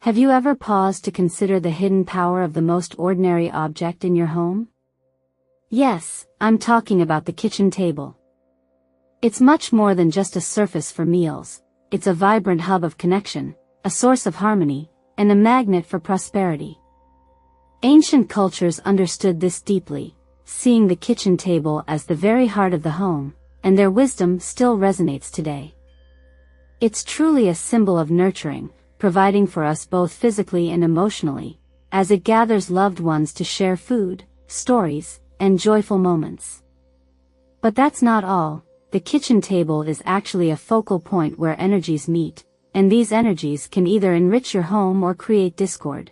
Have you ever paused to consider the hidden power of the most ordinary object in your home? Yes, I'm talking about the kitchen table. It's much more than just a surface for meals. It's a vibrant hub of connection, a source of harmony, and a magnet for prosperity. Ancient cultures understood this deeply, seeing the kitchen table as the very heart of the home, and their wisdom still resonates today. It's truly a symbol of nurturing, providing for us both physically and emotionally, as it gathers loved ones to share food, stories, and joyful moments. But that's not all. The kitchen table is actually a focal point where energies meet, and these energies can either enrich your home or create discord.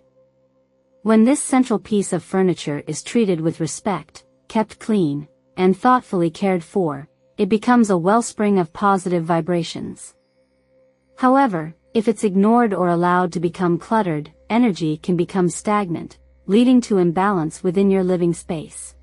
When this central piece of furniture is treated with respect, kept clean, and thoughtfully cared for, it becomes a wellspring of positive vibrations. However, if it's ignored or allowed to become cluttered, energy can become stagnant, leading to imbalance within your living space.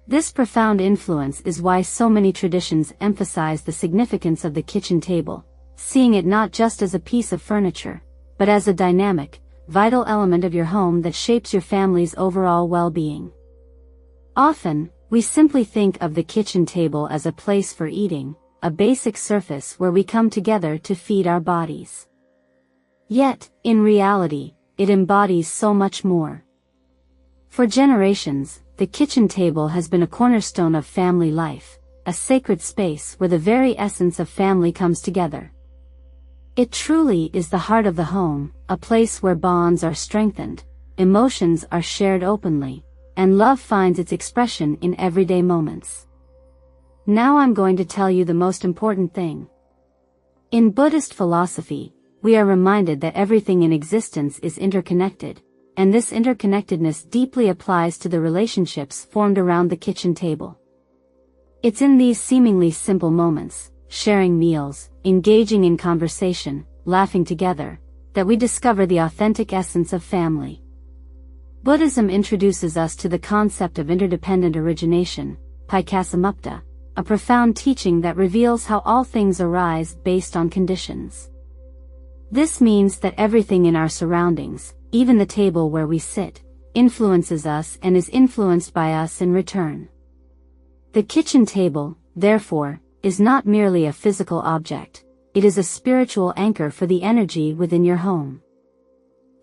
This profound influence is why so many traditions emphasize the significance of the kitchen table, seeing it not just as a piece of furniture, but as a dynamic, vital element of your home that shapes your family's overall well-being. Often, we simply think of the kitchen table as a place for eating, a basic surface where we come together to feed our bodies. Yet, in reality, it embodies so much more. For generations, the kitchen table has been a cornerstone of family life, a sacred space where the very essence of family comes together. It truly is the heart of the home, a place where bonds are strengthened, emotions are shared openly, and love finds its expression in everyday moments. Now I'm going to tell you the most important thing. In Buddhist philosophy, we are reminded that everything in existence is interconnected, and this interconnectedness deeply applies to the relationships formed around the kitchen table. It's in these seemingly simple moments, sharing meals, engaging in conversation, laughing together, that we discover the authentic essence of family. Buddhism introduces us to the concept of interdependent origination, Paiccasamupta, a profound teaching that reveals how all things arise based on conditions. This means that everything in our surroundings, even the table where we sit, influences us and is influenced by us in return. The kitchen table, therefore, is not merely a physical object, it is a spiritual anchor for the energy within your home.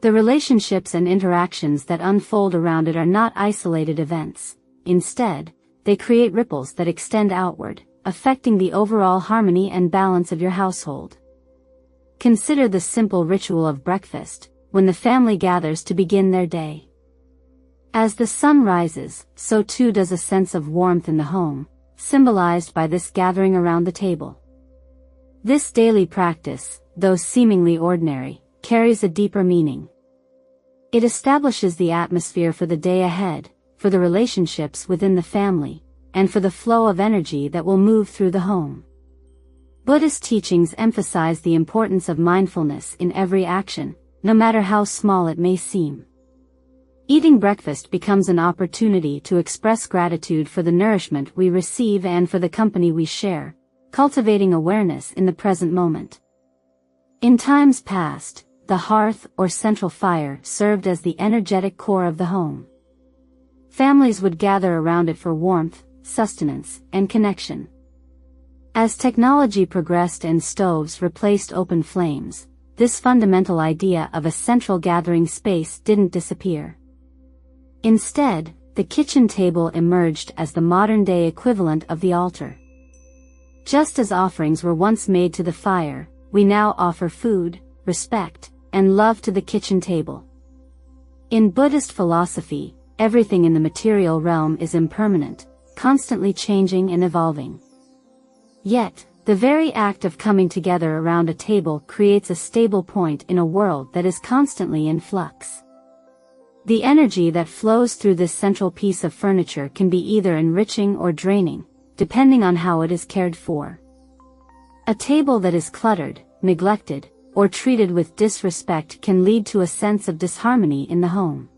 The relationships and interactions that unfold around it are not isolated events. Instead, they create ripples that extend outward, affecting the overall harmony and balance of your household. Consider the simple ritual of breakfast, when the family gathers to begin their day. As the sun rises, so too does a sense of warmth in the home, symbolized by this gathering around the table. This daily practice, though seemingly ordinary, carries a deeper meaning. It establishes the atmosphere for the day ahead, for the relationships within the family, and for the flow of energy that will move through the home. Buddhist teachings emphasize the importance of mindfulness in every action, no matter how small it may seem. Eating breakfast becomes an opportunity to express gratitude for the nourishment we receive and for the company we share, cultivating awareness in the present moment. In times past, the hearth or central fire served as the energetic core of the home. Families would gather around it for warmth, sustenance, and connection. As technology progressed and stoves replaced open flames, this fundamental idea of a central gathering space didn't disappear. Instead, the kitchen table emerged as the modern-day equivalent of the altar. Just as offerings were once made to the fire, we now offer food, respect, and love to the kitchen table. In Buddhist philosophy, everything in the material realm is impermanent, constantly changing and evolving. Yet, the very act of coming together around a table creates a stable point in a world that is constantly in flux. The energy that flows through this central piece of furniture can be either enriching or draining, depending on how it is cared for. A table that is cluttered, neglected, or treated with disrespect can lead to a sense of disharmony in the home.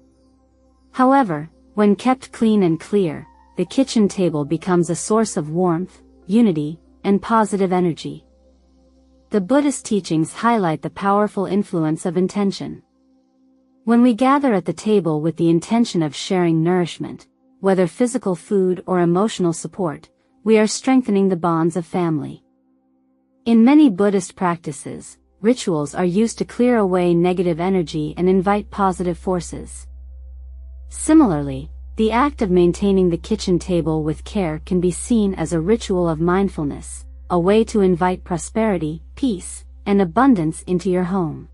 However, when kept clean and clear, the kitchen table becomes a source of warmth, unity, and positive energy. the Buddhist teachings highlight the powerful influence of intention. When we gather at the table with the intention of sharing nourishment, whether physical food or emotional support, we are strengthening the bonds of family. In many Buddhist practices, rituals are used to clear away negative energy and invite positive forces. Similarly, the act of maintaining the kitchen table with care can be seen as a ritual of mindfulness, a way to invite prosperity, peace, and abundance into your home.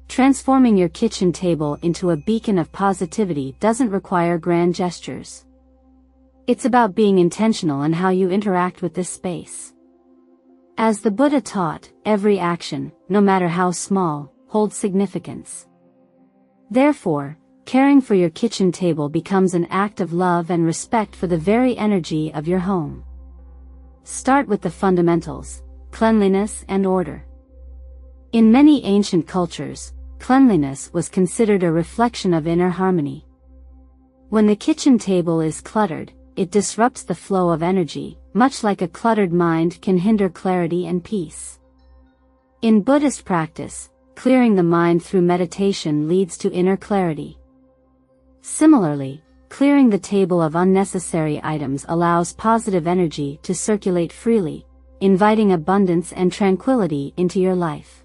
Transforming your kitchen table into a beacon of positivity doesn't require grand gestures. It's about being intentional in how you interact with this space. As the Buddha taught, every action, no matter how small, holds significance. Therefore, caring for your kitchen table becomes an act of love and respect for the very energy of your home. Start with the fundamentals: cleanliness and order. In many ancient cultures, cleanliness was considered a reflection of inner harmony. When the kitchen table is cluttered, it disrupts the flow of energy, much like a cluttered mind can hinder clarity and peace. In Buddhist practice, clearing the mind through meditation leads to inner clarity. Similarly, clearing the table of unnecessary items allows positive energy to circulate freely, inviting abundance and tranquility into your life.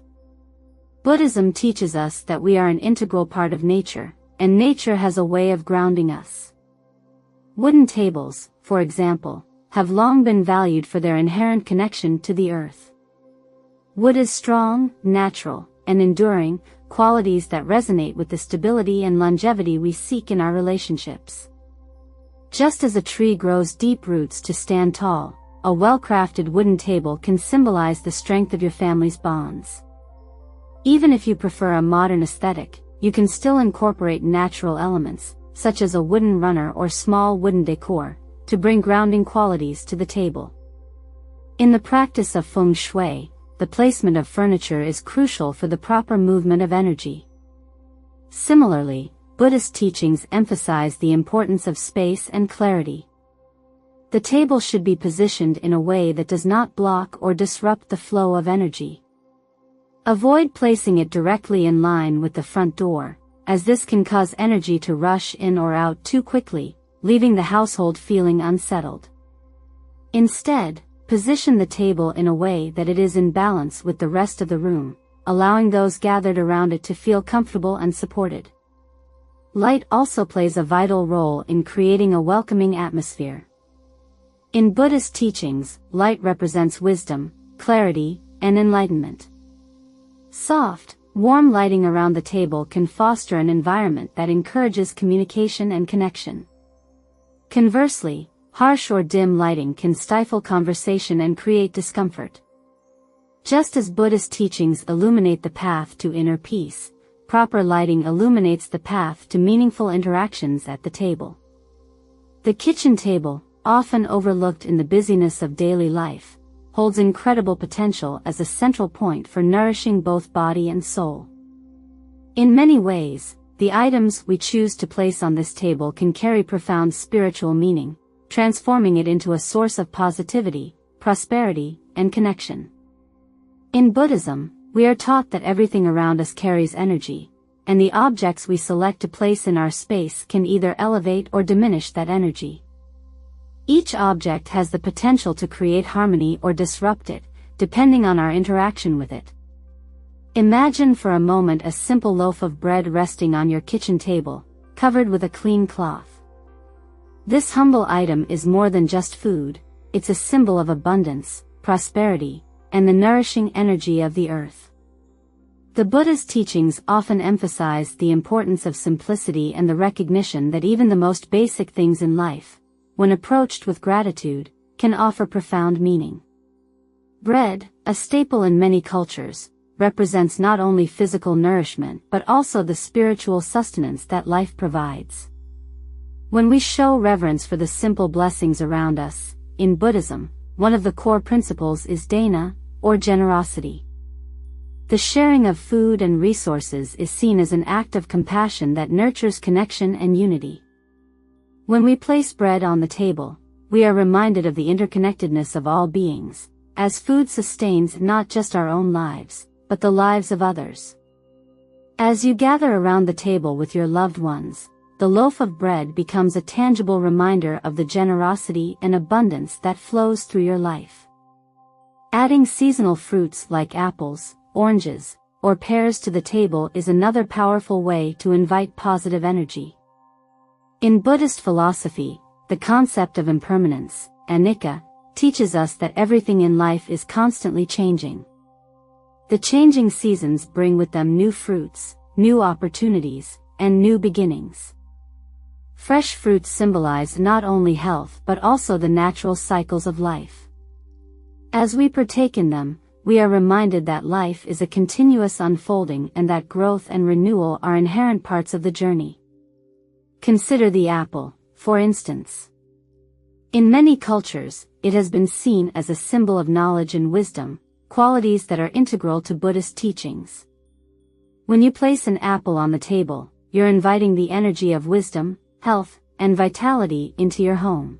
Buddhism teaches us that we are an integral part of nature, and nature has a way of grounding us. Wooden tables, for example, have long been valued for their inherent connection to the earth. Wood is strong, natural, and enduring, qualities that resonate with the stability and longevity we seek in our relationships. Just as a tree grows deep roots to stand tall, a well-crafted wooden table can symbolize the strength of your family's bonds. Even if you prefer a modern aesthetic, you can still incorporate natural elements, such as a wooden runner or small wooden decor, to bring grounding qualities to the table. In the practice of feng shui, the placement of furniture is crucial for the proper movement of energy. Similarly, Buddhist teachings emphasize the importance of space and clarity. The table should be positioned in a way that does not block or disrupt the flow of energy. Avoid placing it directly in line with the front door, as this can cause energy to rush in or out too quickly, leaving the household feeling unsettled. Instead, position the table in a way that it is in balance with the rest of the room, allowing those gathered around it to feel comfortable and supported. Light also plays a vital role in creating a welcoming atmosphere. In Buddhist teachings, light represents wisdom, clarity, and enlightenment. Soft, warm lighting around the table can foster an environment that encourages communication and connection. Conversely, harsh or dim lighting can stifle conversation and create discomfort. Just as Buddhist teachings illuminate the path to inner peace, proper lighting illuminates the path to meaningful interactions at the table. The kitchen table, often overlooked in the busyness of daily life, holds incredible potential as a central point for nourishing both body and soul. In many ways, the items we choose to place on this table can carry profound spiritual meaning, transforming it into a source of positivity, prosperity, and connection. In Buddhism, we are taught that everything around us carries energy, and the objects we select to place in our space can either elevate or diminish that energy. Each object has the potential to create harmony or disrupt it, depending on our interaction with it. Imagine for a moment a simple loaf of bread resting on your kitchen table, covered with a clean cloth. This humble item is more than just food, it's a symbol of abundance, prosperity, and the nourishing energy of the earth. The Buddha's teachings often emphasize the importance of simplicity and the recognition that even the most basic things in life, when approached with gratitude, can offer profound meaning. Bread, a staple in many cultures, represents not only physical nourishment but also the spiritual sustenance that life provides. When we show reverence for the simple blessings around us, in Buddhism, one of the core principles is dana, or generosity. The sharing of food and resources is seen as an act of compassion that nurtures connection and unity. When we place bread on the table, we are reminded of the interconnectedness of all beings, as food sustains not just our own lives, but the lives of others. As you gather around the table with your loved ones, the loaf of bread becomes a tangible reminder of the generosity and abundance that flows through your life. Adding seasonal fruits like apples, oranges, or pears to the table is another powerful way to invite positive energy. In Buddhist philosophy, the concept of impermanence, anicca, teaches us that everything in life is constantly changing. The changing seasons bring with them new fruits, new opportunities, and new beginnings. Fresh fruits symbolize not only health but also the natural cycles of life. As we partake in them, we are reminded that life is a continuous unfolding and that growth and renewal are inherent parts of the journey. Consider the apple, for instance. In many cultures, it has been seen as a symbol of knowledge and wisdom, qualities that are integral to Buddhist teachings. When you place an apple on the table, you're inviting the energy of wisdom, health, and vitality into your home.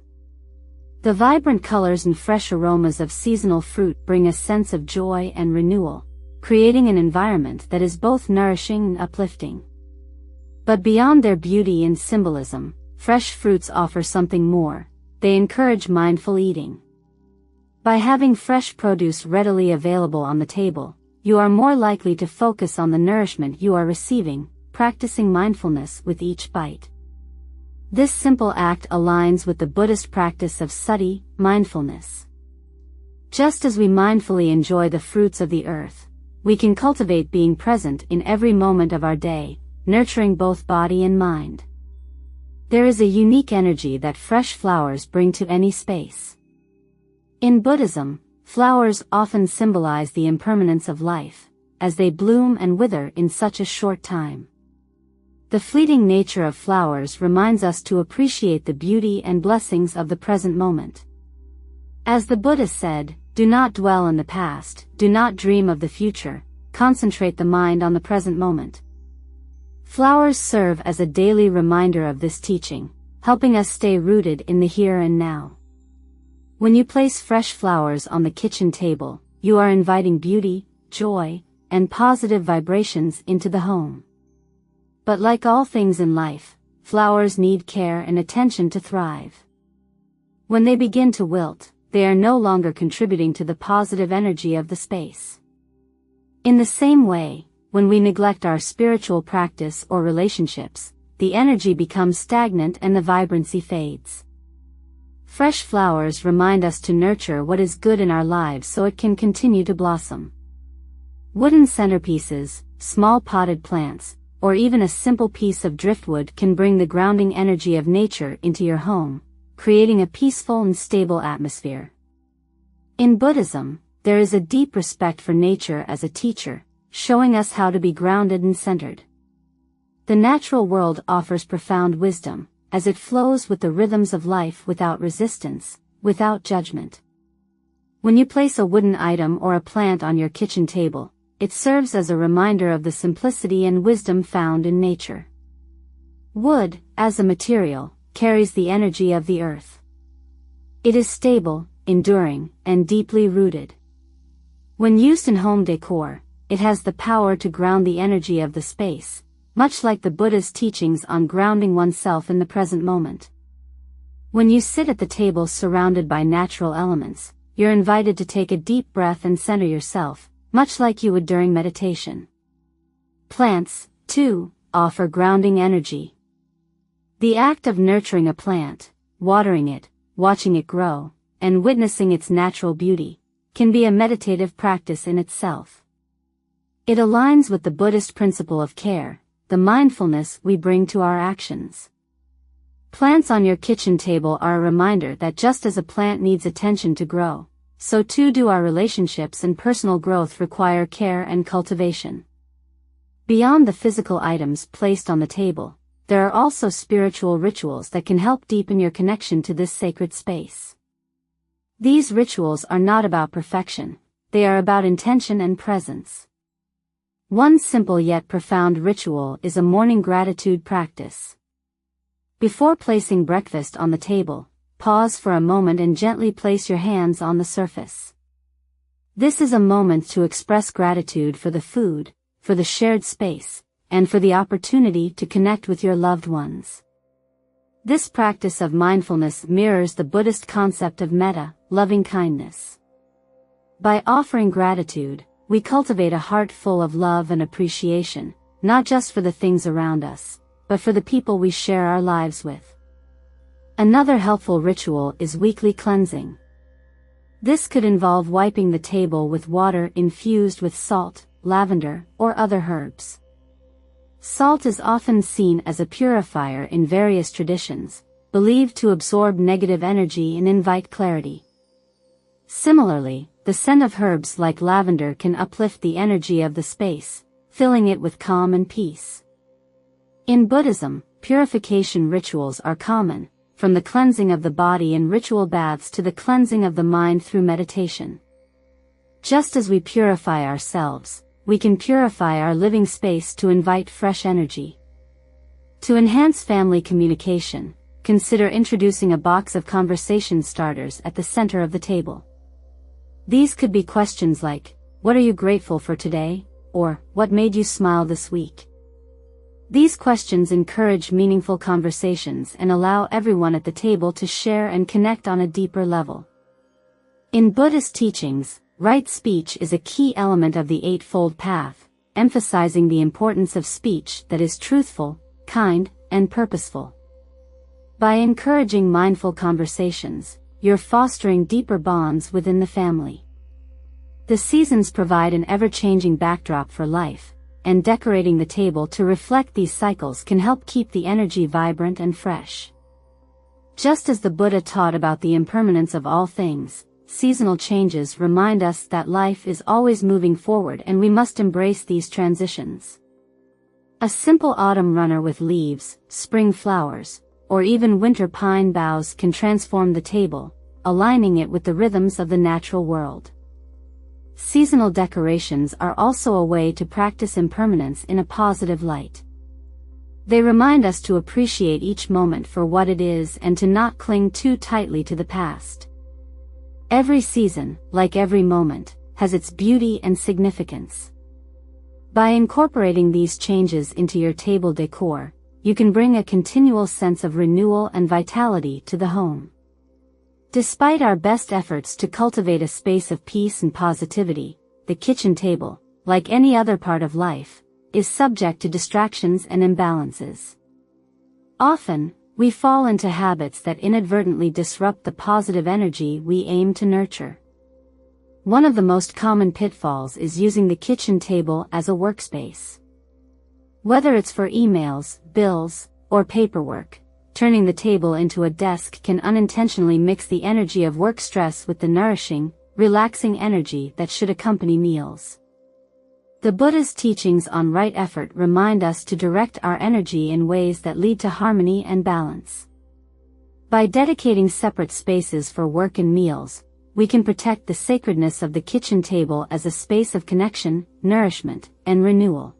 The vibrant colors and fresh aromas of seasonal fruit bring a sense of joy and renewal, creating an environment that is both nourishing and uplifting. But beyond their beauty and symbolism, fresh fruits offer something more. They encourage mindful eating. By having fresh produce readily available on the table, you are more likely to focus on the nourishment you are receiving, practicing mindfulness with each bite. This simple act aligns with the Buddhist practice of sati, mindfulness. Just as we mindfully enjoy the fruits of the earth, we can cultivate being present in every moment of our day, nurturing both body and mind. There is a unique energy that fresh flowers bring to any space. In Buddhism, flowers often symbolize the impermanence of life, as they bloom and wither in such a short time. The fleeting nature of flowers reminds us to appreciate the beauty and blessings of the present moment. As the Buddha said, do not dwell in the past, do not dream of the future, concentrate the mind on the present moment. Flowers serve as a daily reminder of this teaching, helping us stay rooted in the here and now. When you place fresh flowers on the kitchen table, you are inviting beauty, joy, and positive vibrations into the home. But like all things in life, flowers need care and attention to thrive. When they begin to wilt, they are no longer contributing to the positive energy of the space. In the same way, when we neglect our spiritual practice or relationships, the energy becomes stagnant and the vibrancy fades. Fresh flowers remind us to nurture what is good in our lives so it can continue to blossom. Wooden centerpieces, small potted plants, or even a simple piece of driftwood can bring the grounding energy of nature into your home, creating a peaceful and stable atmosphere. In Buddhism, there is a deep respect for nature as a teacher, showing us how to be grounded and centered. The natural world offers profound wisdom, as it flows with the rhythms of life without resistance, without judgment. When you place a wooden item or a plant on your kitchen table, it serves as a reminder of the simplicity and wisdom found in nature. Wood, as a material, carries the energy of the earth. It is stable, enduring, and deeply rooted. When used in home decor, it has the power to ground the energy of the space, much like the Buddha's teachings on grounding oneself in the present moment. When you sit at the table surrounded by natural elements, you're invited to take a deep breath and center yourself, much like you would during meditation. Plants, too, offer grounding energy. The act of nurturing a plant, watering it, watching it grow, and witnessing its natural beauty, can be a meditative practice in itself. It aligns with the Buddhist principle of care, the mindfulness we bring to our actions. Plants on your kitchen table are a reminder that just as a plant needs attention to grow, so too do our relationships and personal growth require care and cultivation. Beyond the physical items placed on the table, there are also spiritual rituals that can help deepen your connection to this sacred space. These rituals are not about perfection, they are about intention and presence. One simple yet profound ritual is a morning gratitude practice. Before placing breakfast on the table, pause for a moment and gently place your hands on the surface. This is a moment to express gratitude for the food, for the shared space, and for the opportunity to connect with your loved ones. This practice of mindfulness mirrors the Buddhist concept of metta, loving kindness. By offering gratitude, we cultivate a heart full of love and appreciation, not just for the things around us, but for the people we share our lives with. Another helpful ritual is weekly cleansing. This could involve wiping the table with water infused with salt, lavender, or other herbs. Salt is often seen as a purifier in various traditions, believed to absorb negative energy and invite clarity. Similarly, the scent of herbs like lavender can uplift the energy of the space, filling it with calm and peace. In Buddhism, purification rituals are common, from the cleansing of the body in ritual baths to the cleansing of the mind through meditation. Just as we purify ourselves, we can purify our living space to invite fresh energy. To enhance family communication, consider introducing a box of conversation starters at the center of the table. These could be questions like, "What are you grateful for today?" or "What made you smile this week?" These questions encourage meaningful conversations and allow everyone at the table to share and connect on a deeper level. In Buddhist teachings, right speech is a key element of the Eightfold Path, emphasizing the importance of speech that is truthful, kind, and purposeful. By encouraging mindful conversations, you're fostering deeper bonds within the family. The seasons provide an ever-changing backdrop for life, and decorating the table to reflect these cycles can help keep the energy vibrant and fresh. Just as the Buddha taught about the impermanence of all things, seasonal changes remind us that life is always moving forward and we must embrace these transitions. A simple autumn runner with leaves, spring flowers, or even winter pine boughs can transform the table, aligning it with the rhythms of the natural world. Seasonal decorations are also a way to practice impermanence in a positive light. They remind us to appreciate each moment for what it is and to not cling too tightly to the past. Every season, like every moment, has its beauty and significance. By incorporating these changes into your table decor, you can bring a continual sense of renewal and vitality to the home. Despite our best efforts to cultivate a space of peace and positivity, the kitchen table, like any other part of life, is subject to distractions and imbalances. Often, we fall into habits that inadvertently disrupt the positive energy we aim to nurture. One of the most common pitfalls is using the kitchen table as a workspace. Whether it's for emails, bills, or paperwork, turning the table into a desk can unintentionally mix the energy of work stress with the nourishing, relaxing energy that should accompany meals. The Buddha's teachings on right effort remind us to direct our energy in ways that lead to harmony and balance. By dedicating separate spaces for work and meals, we can protect the sacredness of the kitchen table as a space of connection, nourishment, and renewal.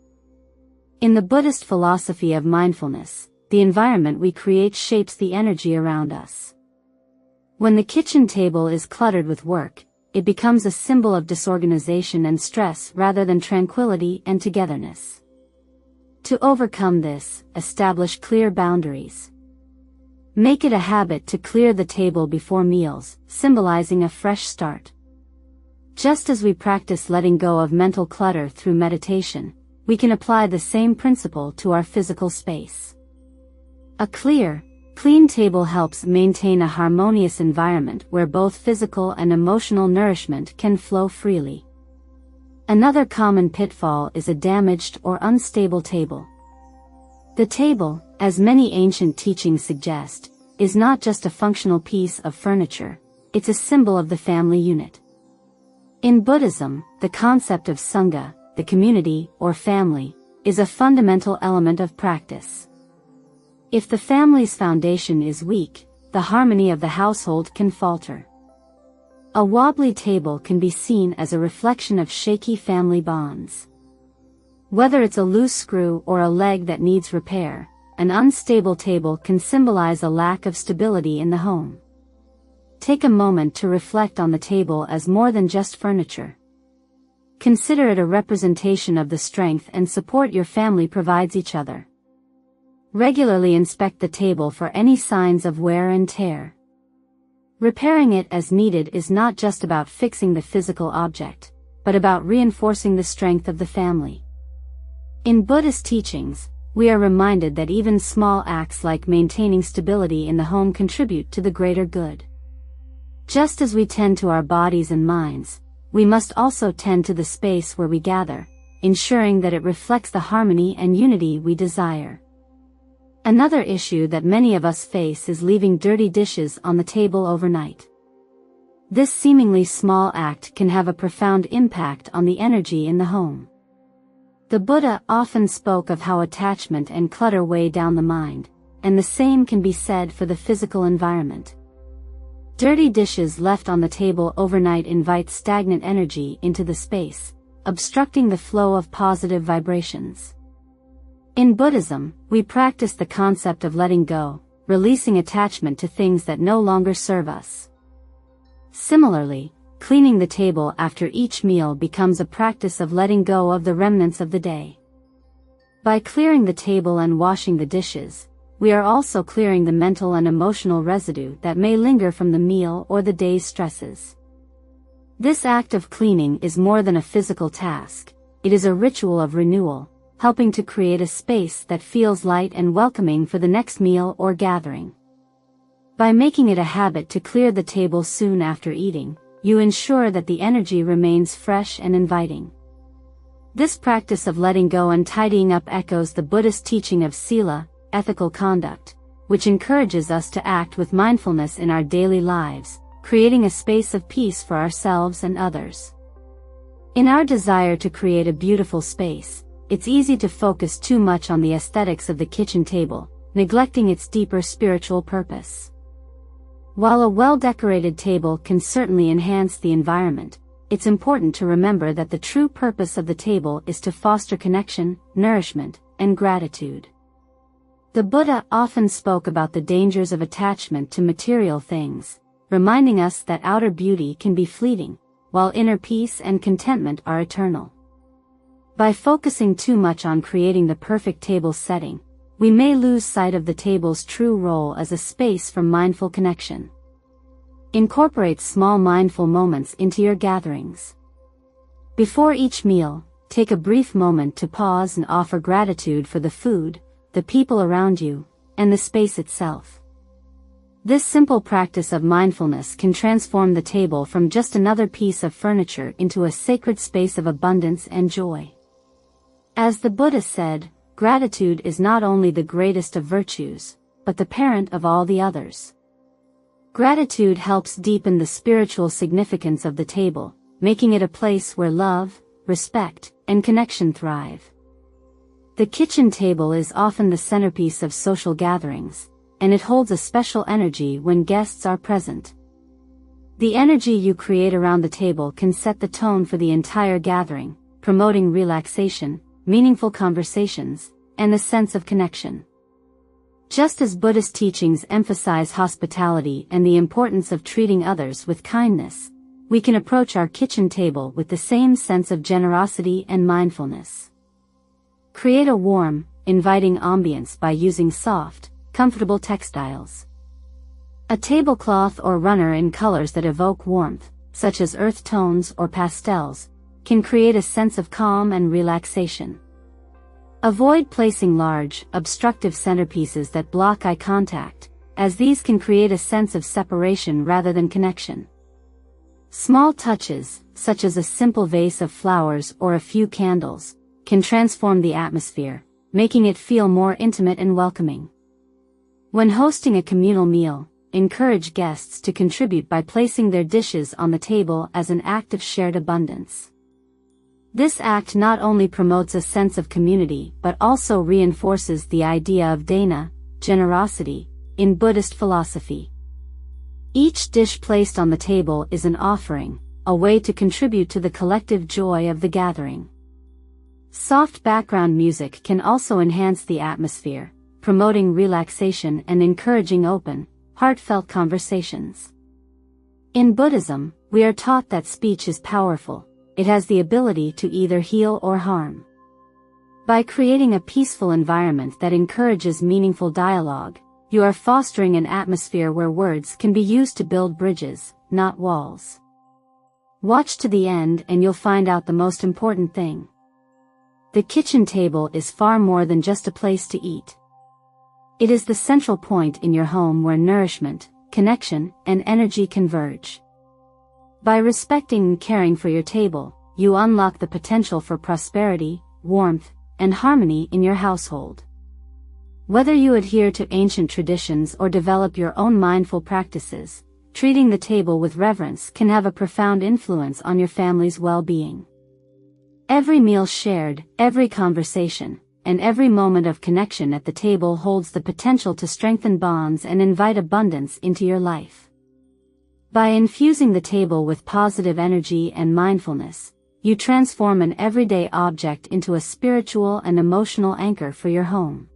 In the Buddhist philosophy of mindfulness, the environment we create shapes the energy around us. When the kitchen table is cluttered with work, it becomes a symbol of disorganization and stress rather than tranquility and togetherness. To overcome this, establish clear boundaries. Make it a habit to clear the table before meals, symbolizing a fresh start. Just as we practice letting go of mental clutter through meditation, we can apply the same principle to our physical space. A clear, clean table helps maintain a harmonious environment where both physical and emotional nourishment can flow freely. Another common pitfall is a damaged or unstable table. The table, as many ancient teachings suggest, is not just a functional piece of furniture, it's a symbol of the family unit. In Buddhism, the concept of Sangha, the community or family, is a fundamental element of practice. If the family's foundation is weak, the harmony of the household can falter. A wobbly table can be seen as a reflection of shaky family bonds. Whether it's a loose screw or a leg that needs repair, an unstable table can symbolize a lack of stability in the home. Take a moment to reflect on the table as more than just furniture. Consider it a representation of the strength and support your family provides each other. Regularly inspect the table for any signs of wear and tear. Repairing it as needed is not just about fixing the physical object, but about reinforcing the strength of the family. In Buddhist teachings, we are reminded that even small acts like maintaining stability in the home contribute to the greater good. Just as we tend to our bodies and minds, we must also tend to the space where we gather, ensuring that it reflects the harmony and unity we desire. Another issue that many of us face is leaving dirty dishes on the table overnight. This seemingly small act can have a profound impact on the energy in the home. The Buddha often spoke of how attachment and clutter weigh down the mind, and the same can be said for the physical environment. Dirty dishes left on the table overnight invite stagnant energy into the space, obstructing the flow of positive vibrations. In Buddhism, we practice the concept of letting go, releasing attachment to things that no longer serve us. Similarly, cleaning the table after each meal becomes a practice of letting go of the remnants of the day. By clearing the table and washing the dishes, we are also clearing the mental and emotional residue that may linger from the meal or the day's stresses. This act of cleaning is more than a physical task, it is a ritual of renewal, helping to create a space that feels light and welcoming for the next meal or gathering. By making it a habit to clear the table soon after eating, you ensure that the energy remains fresh and inviting. This practice of letting go and tidying up echoes the Buddhist teaching of sila, ethical conduct, which encourages us to act with mindfulness in our daily lives, creating a space of peace for ourselves and others. In our desire to create a beautiful space, it's easy to focus too much on the aesthetics of the kitchen table, neglecting its deeper spiritual purpose. While a well-decorated table can certainly enhance the environment, it's important to remember that the true purpose of the table is to foster connection, nourishment, and gratitude. The Buddha often spoke about the dangers of attachment to material things, reminding us that outer beauty can be fleeting, while inner peace and contentment are eternal. By focusing too much on creating the perfect table setting, we may lose sight of the table's true role as a space for mindful connection. Incorporate small mindful moments into your gatherings. Before each meal, take a brief moment to pause and offer gratitude for the food, the people around you, and the space itself. This simple practice of mindfulness can transform the table from just another piece of furniture into a sacred space of abundance and joy. As the Buddha said, gratitude is not only the greatest of virtues, but the parent of all the others. Gratitude helps deepen the spiritual significance of the table, making it a place where love, respect, and connection thrive. The kitchen table is often the centerpiece of social gatherings, and it holds a special energy when guests are present. The energy you create around the table can set the tone for the entire gathering, promoting relaxation, meaningful conversations, and a sense of connection. Just as Buddhist teachings emphasize hospitality and the importance of treating others with kindness, we can approach our kitchen table with the same sense of generosity and mindfulness. Create a warm, inviting ambience by using soft, comfortable textiles. A tablecloth or runner in colors that evoke warmth, such as earth tones or pastels, can create a sense of calm and relaxation. Avoid placing large, obstructive centerpieces that block eye contact, as these can create a sense of separation rather than connection. Small touches, such as a simple vase of flowers or a few candles, can transform the atmosphere, making it feel more intimate and welcoming. When hosting a communal meal, encourage guests to contribute by placing their dishes on the table as an act of shared abundance. This act not only promotes a sense of community but also reinforces the idea of dana, generosity, in Buddhist philosophy. Each dish placed on the table is an offering, a way to contribute to the collective joy of the gathering. Soft background music can also enhance the atmosphere, promoting relaxation and encouraging open, heartfelt conversations. In Buddhism, we are taught that speech is powerful, it has the ability to either heal or harm. By creating a peaceful environment that encourages meaningful dialogue, you are fostering an atmosphere where words can be used to build bridges, not walls. Watch to the end and you'll find out the most important thing. The kitchen table is far more than just a place to eat. It is the central point in your home where nourishment, connection, and energy converge. By respecting and caring for your table, you unlock the potential for prosperity, warmth, and harmony in your household. Whether you adhere to ancient traditions or develop your own mindful practices, treating the table with reverence can have a profound influence on your family's well-being. Every meal shared, every conversation, and every moment of connection at the table holds the potential to strengthen bonds and invite abundance into your life. By infusing the table with positive energy and mindfulness, you transform an everyday object into a spiritual and emotional anchor for your home.